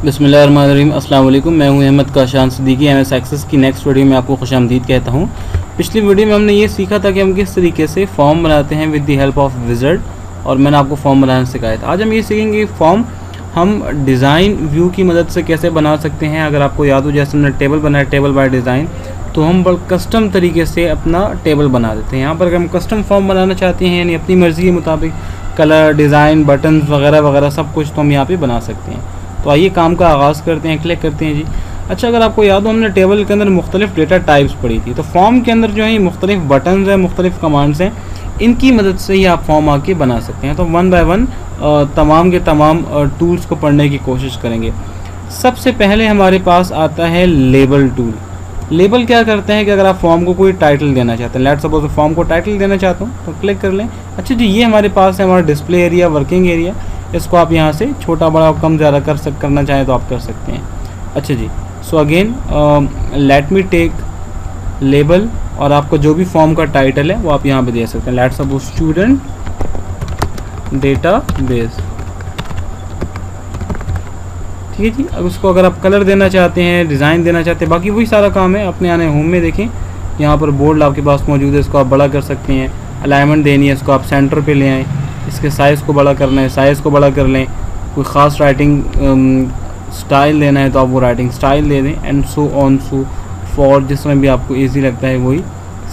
बिस्मिल्लाहिर्रहमानिर्रहीम। अस्सलाम वालेकुम। मैं हूं अहमद काशान सिद्दीकी। एमएस एक्सेस की नेक्स्ट वीडियो में आपको खुशामदीद कहता हूं। पिछली वीडियो में हमने ये सीखा था कि हम किस तरीके से फॉर्म बनाते हैं with the help of wizard, और मैंने आपको फॉर्म बनाना सिखाया था। आज हम ये सीखेंगे फॉर्म हम डिज़ाइन व्यू की मदद से कैसे बना सकते हैं। अगर आपको याद हो, जैसे हमने टेबल बनाया, टेबल बाय डिज़ाइन, तो हम कस्टम तरीके से अपना टेबल बना देते हैं। यहाँ पर अगर हम कस्टम फॉर्म बनाना चाहते हैं, यानी अपनी मर्ज़ी के मुताबिक कलर, डिज़ाइन, बटन्स वगैरह वगैरह सब कुछ तो हम यहाँ पे बना सकते हैं। तो आइए काम का आगाज़ करते हैं, क्लिक करते हैं जी। अच्छा, अगर आपको याद हो, हमने टेबल के अंदर मुख्तलिफ डेटा टाइप्स पढ़ी थी। तो फॉर्म के अंदर जो है मुख्तलिफ बटन्स हैं, मुख्तलिफ कमांड्स हैं, इनकी मदद से ही आप फॉर्म आके बना सकते हैं। तो वन बाय वन तमाम के तमाम टूल्स को पढ़ने की कोशिश करेंगे। सबसे पहले हमारे पास आता है लेबल टूल। लेबल क्या करते हैं कि अगर आप फॉर्म को कोई टाइटल देना चाहते हैं, लेट्स सपोज फॉर्म को टाइटल देना चाहता हूँ, तो क्लिक कर लें। अच्छा जी, ये हमारे पास है हमारा डिस्प्ले एरिया, वर्किंग एरिया। इसको आप यहाँ से छोटा बड़ा कम ज़्यादा करना चाहें तो आप कर सकते हैं। अच्छा जी, so again let me take label, और आपको जो भी फॉर्म का टाइटल है वो आप यहाँ पे दे सकते हैं। लेट्स सपोज स्टूडेंट डेटाबेस, ठीक है जी। अब उसको अगर आप कलर देना चाहते हैं, डिज़ाइन देना चाहते हैं, बाकी वही सारा काम है। अपने आने होम में देखें, यहाँ पर बोर्ड आपके पास मौजूद है, इसको आप बड़ा कर सकते हैं। अलाइनमेंट देनी है, इसको आप सेंटर पे ले आएँ। इसके साइज़ को बड़ा करना है, साइज़ को बड़ा कर लें। कोई ख़ास राइटिंग स्टाइल देना है तो आप वो राइटिंग स्टाइल दे दें, and so on so for, जिसमें भी आपको ईजी लगता है वही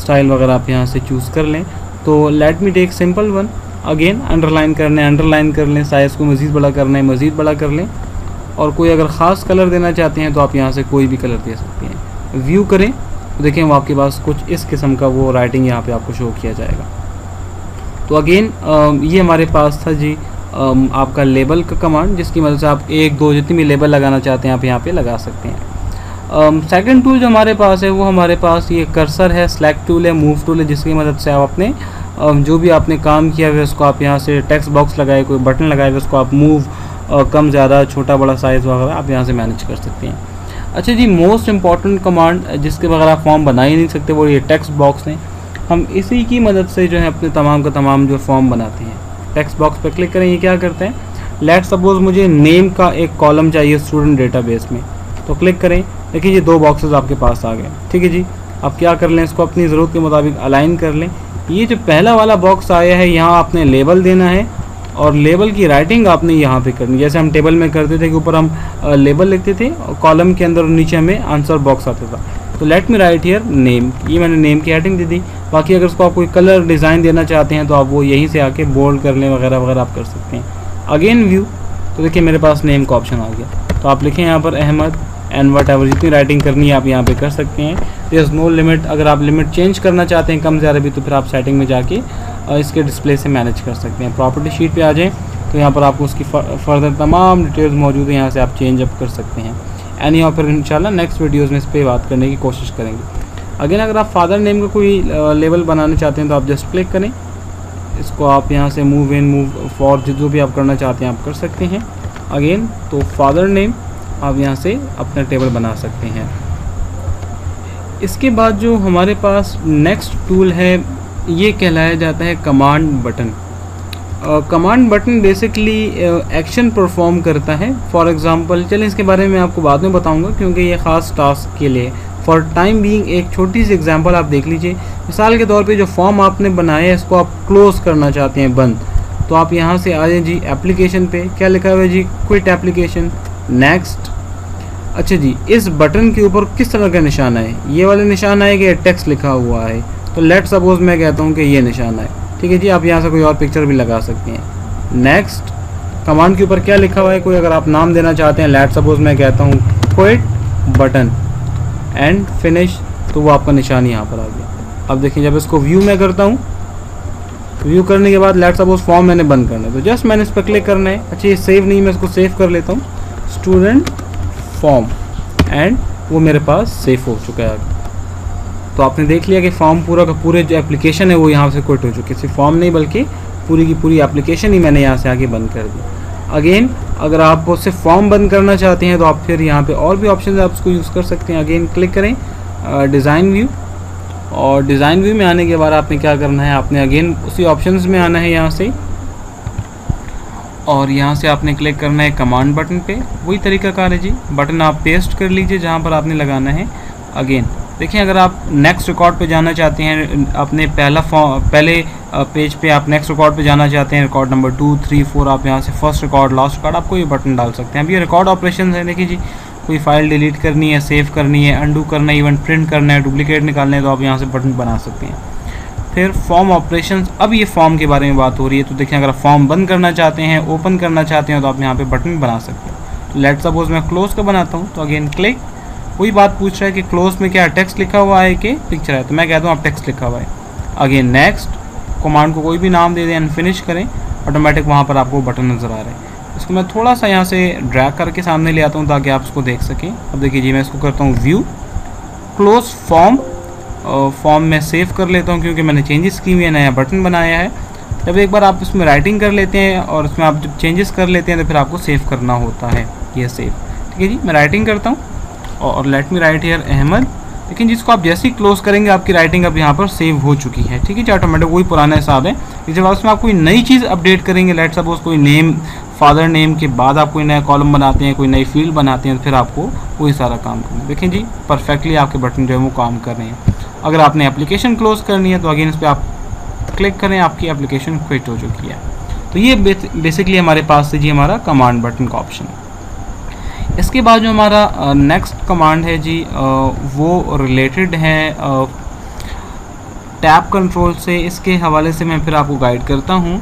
स्टाइल वगैरह आप यहाँ से चूज़ कर लें। तो let me take simple one. Again underline करना है, अंडरलाइन कर लें। साइज़ को मज़ीद बड़ा करना है, मज़ीद बड़ा कर लें। और कोई अगर ख़ास कलर देना चाहते हैं तो आप यहाँ से कोई भी कलर दे सकते हैं। व्यू करें तो देखें वो आपके पास कुछ इस किस्म का वो राइटिंग यहाँ पे आपको शो किया जाएगा। तो अगेन ये हमारे पास था जी आपका लेबल का कमांड, जिसकी मदद से आप एक दो जितनी भी लेबल लगाना चाहते हैं आप यहाँ पे लगा सकते हैं। सेकंड टूल जो हमारे पास है वो हमारे पास ये कर्सर है, सेलेक्ट टूल है, मूव टूल है, जिसकी मदद से आप अपने जो भी आपने काम किया है उसको आप यहाँ से टेक्स्ट बॉक्स लगाए, कोई बटन लगाए हुए, उसको आप मूव कम ज़्यादा, छोटा बड़ा साइज़ वगैरह आप यहाँ से मैनेज कर सकते हैं। अच्छा जी, मोस्ट इम्पॉर्टेंट कमांड जिसके बगैर आप फॉर्म बना ही नहीं सकते वो ये टेक्स्ट बॉक्स है। हम इसी की मदद से जो है अपने तमाम का तमाम जो फॉर्म बनाते हैं। टेक्स्ट बॉक्स पर क्लिक करें। ये क्या करते हैं, लेट्स सपोज मुझे नेम का एक कॉलम चाहिए स्टूडेंट डेटाबेस में, तो क्लिक करें। देखिए ये दो बॉक्सेस आपके पास आ गए, ठीक है जी। आप क्या कर लें, इसको अपनी ज़रूरत के मुताबिक अलाइन कर लें। ये जो पहला वाला बॉक्स आया है, यहाँ आपने लेबल देना है, और लेबल की राइटिंग आपने यहाँ पे करनी। जैसे हम टेबल में करते थे कि ऊपर हम लेबल लिखते थे, और कॉलम के अंदर नीचे हमें आंसर बॉक्स आता था। तो let me write here name, ये मैंने नेम की हेडिंग दे दी। बाकी अगर उसको आप कोई कलर डिज़ाइन देना चाहते हैं तो आप वो यहीं से आके बोल्ड कर लें वगैरह वगैरह आप कर सकते हैं। अगेन व्यू, तो देखिए मेरे पास नेम का ऑप्शन आ गया। तो आप लिखें यहाँ पर अहमद, एंड वट एवर जितनी राइटिंग करनी है आप यहाँ पे कर सकते हैं। There is no limit. अगर आप लिमिट चेंज करना चाहते हैं कम ज़्यादा भी, तो फिर आप सेटिंग में जाके इसके डिस्प्ले से मैनेज कर सकते हैं। प्रॉपर्टी शीट पे आ जाएँ तो यहाँ पर आपको उसकी फर्दर तमाम डिटेल्स मौजूद है, यहाँ से आप चेंज अप कर सकते हैं। एंड यहाँ पर इंशाल्लाह नेक्स्ट वीडियोज़ में इस पर बात करने की कोशिश करेंगे। अगेन अगर आप फादर नेम का कोई लेबल बनाना चाहते हैं तो आप जस्ट क्लिक करें। इसको आप यहाँ से मूव इन, मूव फॉर, जो भी आप करना चाहते हैं आप कर सकते हैं। अगेन तो फादर नेम आप यहाँ से अपना टेबल बना सकते हैं। इसके बाद जो हमारे पास नेक्स्ट टूल है ये कहलाया जाता है command button. Command button basically action perform करता है। फॉर एग्ज़ाम्पल, चलें इसके बारे में आपको बाद में बताऊंगा क्योंकि ये ख़ास टास्क के लिए। फॉर टाइम बीइंग एक छोटी सी एग्जांपल आप देख लीजिए। मिसाल के तौर पे जो फॉर्म आपने बनाया है इसको आप क्लोज़ करना चाहते हैं, बंद, तो आप यहाँ से आ जाए जी एप्लीकेशन पे। क्या लिखा हुआ है जी, क्विट एप्लीकेशन, नेक्स्ट। अच्छा जी, इस बटन के ऊपर किस तरह का निशान है, ये वाला निशान है कि टेक्स्ट लिखा हुआ है। तो लेट सपोज मैं कहता हूँ कि ये निशान है, ठीक है जी। आप यहाँ से कोई और पिक्चर भी लगा सकते हैं। नेक्स्ट कमांड के ऊपर क्या लिखा हुआ है, कोई अगर आप नाम देना चाहते हैं, लेट सपोज मैं कहता हूँ क्विट बटन एंड फिनिश, तो वो आपका निशान यहाँ पर आ गया। अब देखिए जब इसको व्यू में करता हूँ, व्यू करने के बाद लेट सपोज फॉर्म मैंने बंद करना है, तो जस्ट मैंने इस पर क्लिक करना है। अच्छा ये सेव नहीं, मैं इसको सेव कर लेता हूँ, स्टूडेंट फॉर्म, एंड वो मेरे पास सेव हो चुका है। तो आपने देख लिया कि फॉर्म पूरा का पूरे जो एप्लीकेशन है वो यहाँ से क्विट हो चुकी है। सिर्फ फॉर्म नहीं बल्कि पूरी की पूरी एप्लीकेशन ही मैंने यहाँ से आके बंद कर दी। अगेन अगर आप उससे फॉर्म बंद करना चाहते हैं तो आप फिर यहाँ पे और भी ऑप्शन आप उसको यूज़ कर सकते हैं। अगेन क्लिक करें डिज़ाइन व्यू, और डिज़ाइन व्यू में आने के बाद आपने क्या करना है, आपने अगेन उसी ऑप्शंस में आना है यहाँ से, और यहाँ से आपने क्लिक करना है कमांड बटन पे, वही तरीकाकार है जी। बटन आप पेस्ट कर लीजिए जहाँ पर आपने लगाना है। अगेन देखिए, अगर आप नेक्स्ट रिकॉर्ड पे जाना चाहते हैं, अपने पहले पेज पे आप नेक्स्ट रिकॉर्ड पे जाना चाहते हैं, रिकॉर्ड नंबर 2, 3, 4, आप यहाँ से फर्स्ट रिकॉर्ड, लास्ट रिकॉर्ड, आप कोई बटन डाल सकते हैं। अब ये रिकॉर्ड ऑपरेशन है, देखिए जी, कोई फाइल डिलीट करनी है, सेव करनी है, अंडू करना है, इवन प्रिंट करना है, डुप्लीकेट निकालना है, तो आप यहाँ से बटन बना सकते हैं। फिर फॉर्म ऑपरेशंस, अब ये फॉर्म के बारे में बात हो रही है। तो देखिए, अगर फॉर्म बंद करना चाहते हैं, ओपन करना चाहते हैं, तो आप यहाँ पे बटन बना सकते हैं। लेट सपोज मैं क्लोज का बनाता हूँ, तो अगेन क्लिक, वही बात पूछ रहा है कि क्लोज में क्या टेक्स्ट लिखा हुआ है कि पिक्चर है, तो मैं कहता हूँ आप टेक्स्ट लिखा हुआ है। अगेन नेक्स्ट, कमांड को कोई भी नाम दे दें एंड फिनिश करें, ऑटोमेटिक वहाँ पर आपको बटन नज़र आ रहा है। इसको मैं थोड़ा सा यहाँ से ड्रैग करके सामने ले आता हूँ ताकि आप इसको देख सकें। अब देखिए जी, मैं इसको करता हूँ व्यू, क्लोज फॉर्म, फॉर्म में सेव कर लेता हूँ क्योंकि मैंने चेंजेस की हुई है, नया बटन बनाया है। जब एक बार आप इसमें राइटिंग कर लेते हैं और इसमें आप जब चेंजेस कर लेते हैं तो फिर आपको सेव करना होता है, ये सेव। ठीक है जी, मैं राइटिंग करता हूँ और let me write here Ahmad. लेकिन जिसको आप जैसे ही क्लोज करेंगे आपकी राइटिंग अब यहाँ पर सेव हो चुकी है। ठीक है जी, ऑटोमेटिक वही पुराना हिसाब है कि जब उसमें आप कोई नई चीज़ अपडेट करेंगे, लेट सपोज कोई नेम, फादर नेम के बाद आप कोई नया कॉलम बनाते हैं, कोई नई फील्ड बनाते हैं, तो फिर आपको वही सारा काम करना है। देखें जी, परफेक्टली आपके बटन जो है वो काम कर रहे हैं। अगर आपने एप्लीकेशन क्लोज करनी है तो अगेन इस पर आप क्लिक करें, आपकी एप्लीकेशन क्विट हो चुकी है। तो ये बेसिकली हमारे पास से जी हमारा कमांड बटन का ऑप्शन। इसके बाद जो हमारा नेक्स्ट कमांड है जी, वो रिलेटेड है टैब कंट्रोल से। इसके हवाले से मैं फिर आपको गाइड करता हूँ।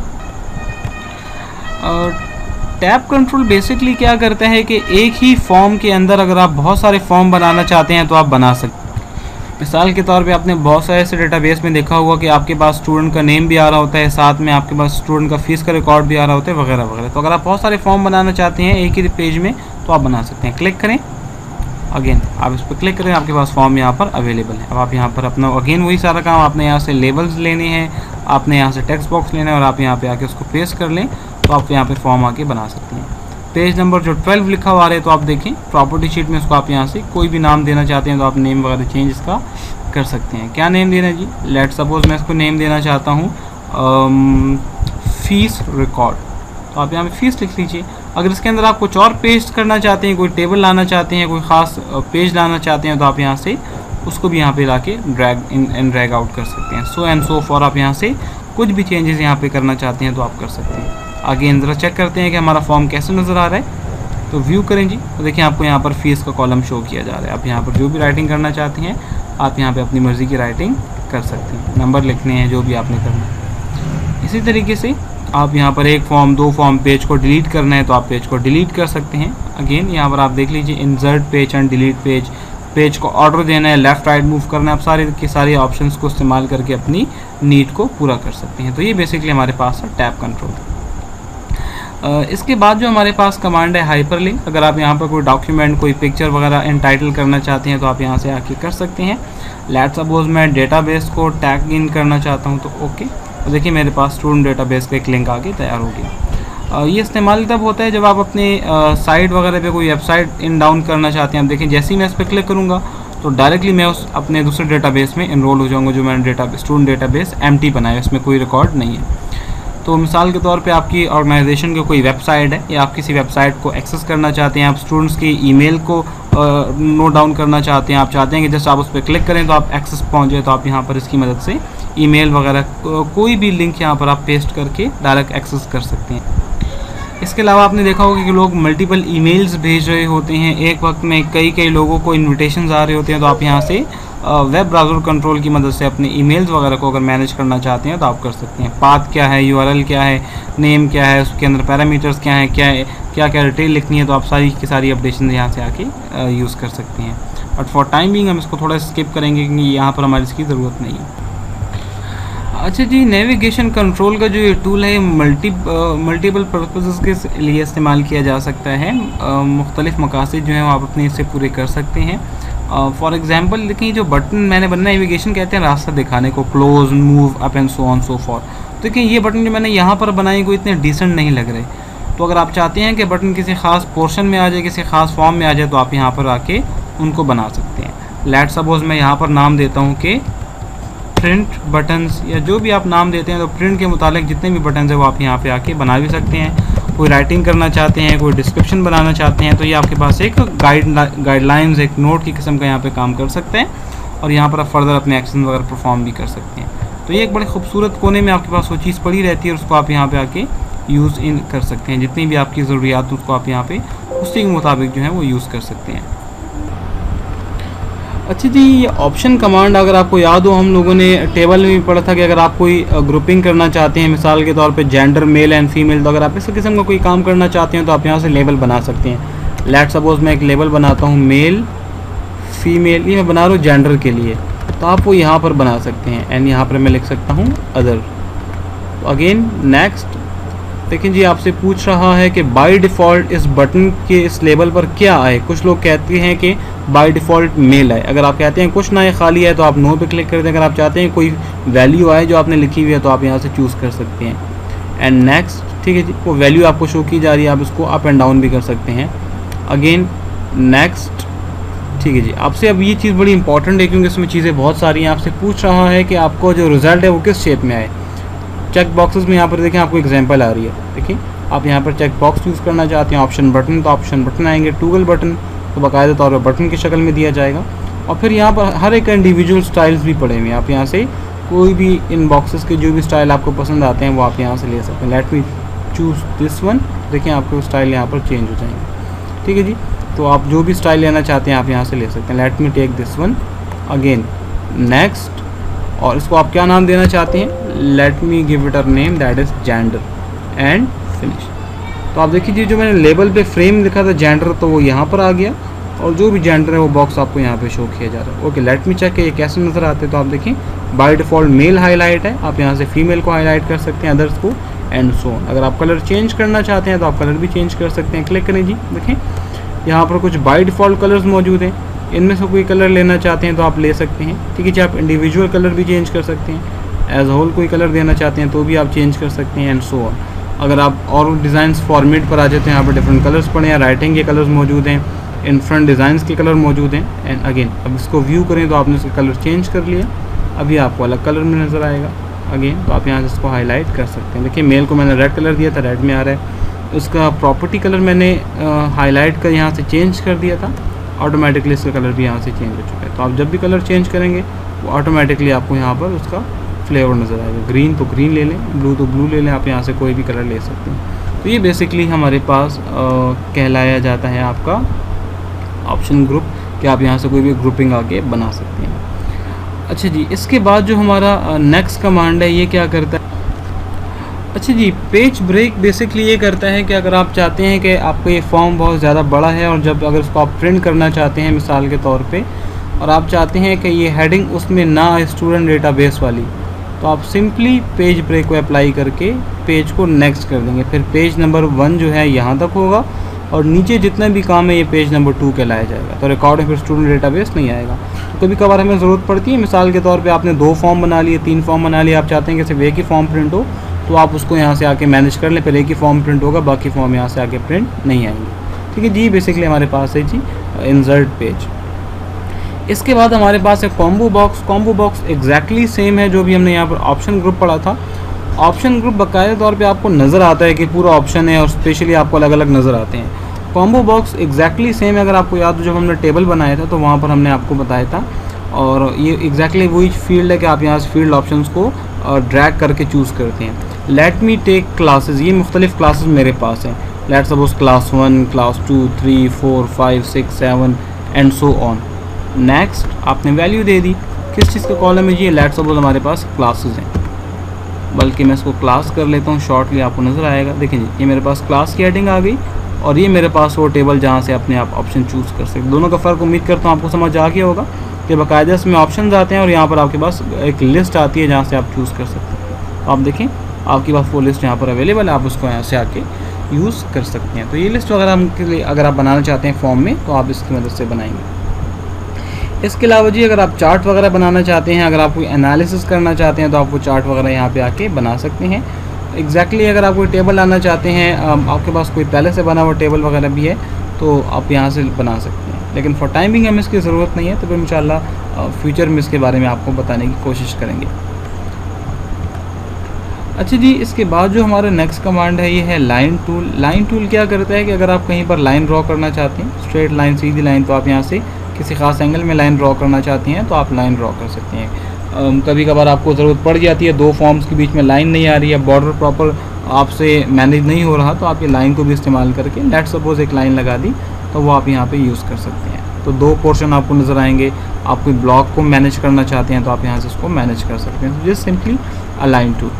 टैब कंट्रोल बेसिकली क्या करता है कि एक ही फॉर्म के अंदर अगर आप बहुत सारे फॉर्म बनाना चाहते हैं तो आप बना सकते हैं। मिसाल के तौर पे आपने बहुत सारे ऐसे डेटाबेस में देखा होगा कि आपके पास स्टूडेंट का नेम भी आ रहा होता है, साथ में आपके पास स्टूडेंट का फीस का रिकॉर्ड भी आ रहा होता है, वगैरह वगैरह। तो अगर आप बहुत सारे फॉर्म बनाना चाहते हैं एक ही पेज में तो आप बना सकते हैं। क्लिक करें, अगेन आप इस पर क्लिक करें, आपके पास फॉर्म यहाँ पर अवेलेबल है। अब आप यहाँ पर अपना अगेन वही सारा काम, आपने यहाँ से लेबल्स लेने हैं, आपने यहाँ से टेक्स्ट बॉक्स लेना है और आप यहाँ पे आके उसको पेस्ट कर लें तो आप यहाँ पे फॉर्म आके बना सकते हैं। पेज नंबर जो 12 लिखा हुआ है तो आप देखें प्रॉपर्टी शीट में उसको आप यहाँ से कोई भी नाम देना चाहते हैं तो आप नेम वगैरह चेंज इसका कर सकते हैं। क्या नेम देना है जी? लेट सपोज मैं इसको नेम देना चाहता हूँ फीस रिकॉर्ड, तो आप यहाँ पे फीस लिख लीजिए। अगर इसके अंदर आप कुछ और पेस्ट करना चाहते हैं, कोई टेबल लाना चाहते हैं, कोई ख़ास पेज लाना चाहते हैं तो आप यहाँ से उसको भी यहाँ पे लाके drag in and drag out कर सकते हैं। सो एंड सो फॉर आप यहाँ से कुछ भी चेंजेस यहाँ पे करना चाहते हैं तो आप कर सकते हैं। आगे अंदर चेक करते हैं कि हमारा फॉर्म कैसे नज़र आ रहा है, तो व्यू करें जी, तो देखिए आपको यहाँ पर फीस का कॉलम शो किया जा रहा है। आप यहाँ पर जो भी राइटिंग करना चाहते हैं आप यहाँ पे अपनी मर्ज़ी की राइटिंग कर सकते हैं, नंबर लिखने हैं, जो भी आपने करना है। इसी तरीके से आप यहाँ पर एक फॉर्म, दो फॉर्म, पेज को डिलीट करना है तो आप पेज को डिलीट कर सकते हैं। अगेन यहाँ पर आप देख लीजिए insert page and delete page, page को ऑर्डर देना है, लेफ़्ट राइट मूव करना है, आप सारे के सारे ऑप्शंस को इस्तेमाल करके अपनी नीड को पूरा कर सकते हैं। तो ये बेसिकली हमारे पास है टैब कंट्रोल। इसके बाद जो हमारे पास कमांड है हाइपरलिंक। अगर आप यहाँ पर कोई डॉक्यूमेंट, कोई पिक्चर वगैरह एंटाइटल करना चाहते हैं तो आप यहाँ से आके कर सकते हैं। लेट सपोज मैं डेटाबेस को टैग इन करना चाहता हूँ तो ओके, तो देखिए मेरे पास स्टूडेंट डेटाबेस का एक लिंक आके तैयार हो गया। ये इस्तेमाल तब होता है जब आप अपने साइट वगैरह पे कोई वेबसाइट इन डाउन करना चाहते हैं। आप देखें जैसे ही मैं इस पर क्लिक करूँगा तो डायरेक्टली मैं उस अपने दूसरे डेटाबेस में इनरोल हो जाऊँगा जो मैंने स्टूडेंट डेटाबेस एम्प्टी बनाया है, उसमें कोई रिकॉर्ड नहीं है। तो मिसाल के तौर पे आपकी ऑर्गेनाइजेशन की कोई वेबसाइट है या आप किसी वेबसाइट को एक्सेस करना चाहते हैं, आप स्टूडेंट्स की ईमेल को नोट डाउन करना चाहते हैं, आप चाहते हैं कि जैसे आप उस पर क्लिक करें तो आप एक्सेस पहुंच जाए, तो आप यहाँ पर इसकी मदद से ईमेल वगैरह कोई भी लिंक यहाँ पर आप पेस्ट करके डायरेक्ट एक्सेस कर सकते हैं। इसके अलावा आपने देखा होगा कि लोग मल्टीपल ईमेल्स भेज रहे होते हैं, एक वक्त में कई लोगों को इन्विटेशंस आ रहे होते हैं, तो आप यहाँ से वेब ब्राउज़र कंट्रोल की मदद से अपने ईमेल्स वगैरह को अगर मैनेज करना चाहते हैं तो आप कर सकते हैं। पाथ क्या है, यूआरएल क्या है, नेम क्या है, उसके अंदर पैरामीटर्स क्या है, क्या डिटेल लिखनी है, तो आप सारी की सारी अपडेशन यहाँ से आके यूज़ कर सकते हैं। बट फॉर टाइम बिंग हम इसको थोड़ा स्किप करेंगे क्योंकि यहाँ पर हमारी इसकी ज़रूरत नहीं है। अच्छा जी, नेविगेशन कंट्रोल का जो ये टूल है मल्टीपल पर्पसेस के लिए इस्तेमाल किया जा सकता है। मुख्तलिफ मकासद जो हैं वो आप अपने इससे पूरे कर सकते हैं। फॉर एग्जांपल देखिए जो बटन मैंने बनना, नेविगेशन कहते हैं रास्ता दिखाने को, close, move, up and so on so for. देखिए ये बटन जो मैंने यहाँ पर बनाए को इतने डिसेंट नहीं लग रहे, तो अगर आप चाहते हैं कि बटन किसी ख़ास पोर्शन में आ जाए, किसी ख़ास फॉर्म में आ जाए, तो आप यहाँ पर आके उनको बना सकते हैं। लेट सपोज मैं यहाँ पर नाम देता हूँ कि प्रिंट बटन्स, या जो भी आप नाम देते हैं, तो प्रिंट के मुतालिक जितने भी बटन्स हैं वो आप यहाँ पे आके बना भी सकते हैं। कोई राइटिंग करना चाहते हैं, कोई डिस्क्रिप्शन बनाना चाहते हैं, तो ये आपके पास एक गाइडलाइंस, एक नोट की किस्म का यहाँ पे काम कर सकते हैं और यहाँ पर आप फर्दर अपने एक्शन वगैरह परफॉर्म भी कर सकते हैं। तो ये एक बड़े खूबसूरत कोने में आपके पास वो चीज़ पड़ी रहती है और उसको आप यहाँ पे आके यूज़ इन कर सकते हैं। जितनी भी आपकी ज़रूरियात उसको आप यहाँ पे उसी के मुताबिक जो है वो यूज़ कर सकते हैं। अच्छा जी, ये ऑप्शन कमांड अगर आपको याद हो, हम लोगों ने टेबल में भी पढ़ा था कि अगर आप कोई ग्रुपिंग करना चाहते हैं, मिसाल के तौर पे जेंडर मेल एंड फीमेल, तो अगर आप इस किस्म का कोई काम करना चाहते हैं तो आप यहाँ से लेबल बना सकते हैं। लेट सपोज मैं एक लेबल बनाता हूँ मेल फीमेल, ये मैं बना रहा हूँ जेंडर के लिए, तो आप वो यहाँ पर बना सकते हैं एंड यहाँ पर मैं लिख सकता हूँ अदर। अगेन नेक्स्ट, देखिए जी आपसे पूछ रहा है कि बाय डिफ़ॉल्ट इस बटन के इस लेबल पर क्या आए। कुछ लोग कहते हैं कि बाय डिफ़ॉल्ट मेल आए। अगर आप कहते हैं कुछ ना आए, खाली है, तो आप नो पे क्लिक कर दें। अगर आप चाहते हैं कोई वैल्यू आए जो आपने लिखी हुई है तो आप यहाँ से चूज़ कर सकते हैं। एंड नेक्स्ट, ठीक है जी, वो वैल्यू आपको शो की जा रही है, आप इसको अप एंड डाउन भी कर सकते हैं। अगेन नेक्स्ट, ठीक है जी। आपसे अब ये चीज़ बड़ी इंपॉर्टेंट है क्योंकि इसमें चीज़ें बहुत सारी हैं। आपसे पूछ रहा है कि आपको जो रिज़ल्ट है वो किस शेप में आए। चेक बॉक्सेस में यहाँ पर देखें आपको एग्जांपल आ रही है। देखिए आप यहाँ पर चेक बॉक्स यूज़ करना चाहते हैं, ऑप्शन बटन, तो ऑप्शन बटन आएंगे। टूगल बटन तो बाकायदा तौर पर बटन की शक्ल में दिया जाएगा। और फिर यहाँ पर हर एक इंडिविजुअल स्टाइल्स भी पड़े हुए हैं। आप यहाँ से कोई भी इन बॉक्सेस के जो भी स्टाइल आपको पसंद आते हैं वो आप यहाँ से ले सकते हैं। Let me choose this one. देखिए आपको स्टाइल यहाँ पर चेंज हो जाएंगे। ठीक है जी, तो आप जो भी स्टाइल लेना चाहते हैं आप यहाँ से ले सकते हैं। Let me take this one. Again next, और इसको आप क्या नाम देना चाहते हैं, let me give it a name that is gender and finish. तो आप देखिए जो मैंने लेबल पे फ्रेम लिखा था जेंडर, तो वो यहाँ पर आ गया और जो भी जेंडर है वो बॉक्स आपको यहाँ पे शो किया जा रहा है। ओके, लेट मी चेक ये कैसे नज़र आते हैं। तो आप देखिए बाय डिफ़ॉल्ट मेल हाईलाइट है, आप यहाँ से फीमेल को हाईलाइट कर सकते हैं, अदर्स को एंड सो ऑन। अगर आप कलर चेंज करना चाहते हैं तो आप कलर भी चेंज कर सकते हैं। क्लिक करें जी, देखें यहाँ पर कुछ बाय डिफ़ॉल्ट कलर्स मौजूद हैं। इनमें से कोई कलर लेना चाहते हैं तो आप ले सकते हैं। ठीक है जी, आप इंडिविजुअल कलर भी चेंज कर सकते हैं। एज होल कोई कलर देना चाहते हैं तो भी आप चेंज कर सकते हैं एंड सो ऑन। अगर आप और डिज़ाइंस फॉर्मेट पर आ जाते हैं, यहाँ पर डिफरेंट कलर्स पड़े हैं, राइटिंग के कलर्स मौजूद हैं, इन फ्रंट डिज़ाइंस के कलर मौजूद हैं। एंड अगेन अब इसको व्यू करें तो आपने इसका कलर चेंज कर लिया, अभी आपको अलग कलर में नज़र आएगा। अगेन तो आप यहाँ से इसको हाईलाइट कर सकते हैं। देखिए मेल को मैंने रेड कलर दिया था, रेड में आ रहा है। उसका प्रॉपर्टी कलर मैंने हाईलाइट कर यहाँ से चेंज कर दिया था, ऑटोमेटिकली इसका कलर भी यहाँ से चेंज हो चुका है। तो आप जब भी कलर चेंज करेंगे वो ऑटोमेटिकली आपको यहाँ पर उसका फ्लेवर नज़र आएगा। ग्रीन तो ग्रीन ले लें, ब्लू तो ब्लू ले लें, आप यहाँ से कोई भी कलर ले सकते हैं। तो ये बेसिकली हमारे पास कहलाया जाता है आपका ऑप्शन ग्रुप, कि आप यहाँ से कोई भी ग्रुपिंग आके बना सकते हैं। अच्छा जी, इसके बाद जो हमारा नेक्स्ट कमांड है ये क्या करता है। अच्छा जी, पेज ब्रेक बेसिकली ये करता है कि अगर आप चाहते हैं कि आपका ये फॉर्म बहुत ज़्यादा बड़ा है और जब अगर उसको आप प्रिंट करना चाहते हैं मिसाल के तौर पे, और आप चाहते हैं कि ये हेडिंग उसमें ना स्टूडेंट डेटाबेस वाली, तो आप सिंपली पेज ब्रेक को अप्लाई करके पेज को नेक्स्ट कर देंगे। फिर पेज नंबर 1 जो है यहाँ तक होगा और नीचे जितना भी काम है ये पेज नंबर 2 कहलाया जाएगा। तो रिकॉर्ड में फिर स्टूडेंट डेटाबेस नहीं आएगा। तो कभी कभार हमें ज़रूरत पड़ती है, मिसाल के तौर पे आपने 2 फॉर्म बना लिए, 3 फॉर्म बना लिए, आप चाहते हैं कि सिर्फ एक ही फॉर्म प्रिंट हो, तो आप उसको यहाँ से आके मैनेज कर लें। फिर एक ही फॉर्म प्रिंट होगा, बाकी फॉर्म यहाँ से आके प्रिंट नहीं आएंगे। ठीक है जी, बेसिकली हमारे पास है जी इंसर्ट पेज। इसके बाद हमारे पास है combo box. Combo box exactly same है जो भी हमने यहाँ पर ऑप्शन ग्रुप पढ़ा था। ऑप्शन ग्रुप बाकायदा तौर पे आपको नज़र आता है कि पूरा ऑप्शन है और स्पेशली आपको अलग अलग नज़र आते हैं। कॉम्बो बॉक्स एग्जैक्टली सेम है। अगर आपको याद हो जब हमने टेबल बनाया था तो वहाँ पर हमने आपको बताया था, और ये एग्जैक्टली वही फील्ड है कि आप यहाँ से फील्ड ऑप्शंस को ड्रैग करके चूज़ करते हैं। लेट मी टेक क्लासेस, ये मुख्तलिफ क्लासेस मेरे पास हैं। Let suppose class 1, class 2, 3, 4, 5, 6, 7 and so on. Next आपने वैल्यू दे दी, किस चीज़ का कॉलम है जी, लेट सपोज हमारे पास क्लासेस हैं, बल्कि मैं इसको क्लास कर लेता हूँ, शॉर्टली आपको नज़र आएगा। देखिए जी, ये मेरे पास क्लास की हेडिंग आ गई और ये मेरे पास वो टेबल जहाँ से अपने आप ऑप्शन चूज़ कर सकते। दोनों का फ़र्क उम्मीद करता हूँ आपको समझ आ गया होगा कि बाकायदा इसमें ऑप्शन आते हैं और यहाँ पर आपके पास एक लिस्ट आती है जहाँ से आप चूज़ कर सकते हैं। तो आप देखें आपके पास वो लिस्ट यहाँ पर अवेलेबल है, आप उसको यहाँ से आके यूज़ कर सकते हैं। तो ये लिस्ट वगैरह हम के लिए अगर आप बनाना चाहते हैं फॉर्म में तो आप इसकी मदद से बनाएंगे। इसके अलावा जी अगर आप चार्ट वगैरह बनाना चाहते हैं, अगर आप कोई एनालिसिस करना चाहते हैं तो आप वो चार्ट वगैरह यहाँ पे आके बना सकते हैं। एग्जैक्टली अगर आप कोई टेबल लाना चाहते हैं, आपके पास कोई पहले से बना हुआ टेबल वगैरह भी है तो आप यहाँ से बना सकते हैं, लेकिन फॉर टाइमिंग हमें इसकी ज़रूरत नहीं है। तो फिर इंशाल्लाह फ्यूचर में इसके बारे में आपको बताने की कोशिश करेंगे। अच्छा जी, इसके बाद जो हमारा नेक्स्ट कमांड है ये है लाइन टूल। लाइन टूल क्या करता है कि अगर आप कहीं पर लाइन ड्रॉ करना चाहते हैं, स्ट्रेट लाइन, सीधी लाइन, तो आप यहाँ से किसी ख़ास एंगल में लाइन ड्रॉ करना चाहते हैं तो आप लाइन ड्रॉ कर सकते हैं। कभी कभार आपको ज़रूरत पड़ जाती है, दो फॉर्म्स के बीच में लाइन नहीं आ रही है, बॉर्डर प्रॉपर आपसे मैनेज नहीं हो रहा, तो आप ये लाइन को भी इस्तेमाल करके, लेट सपोज एक लाइन लगा दी, तो वो आप यहाँ पे यूज़ कर सकते हैं। तो दो पोर्शन आपको नज़र आएंगे। आप कोई ब्लॉक को मैनेज करना चाहते हैं तो आप यहाँ से इसको मैनेज कर सकते हैं। तो just simply a line tool.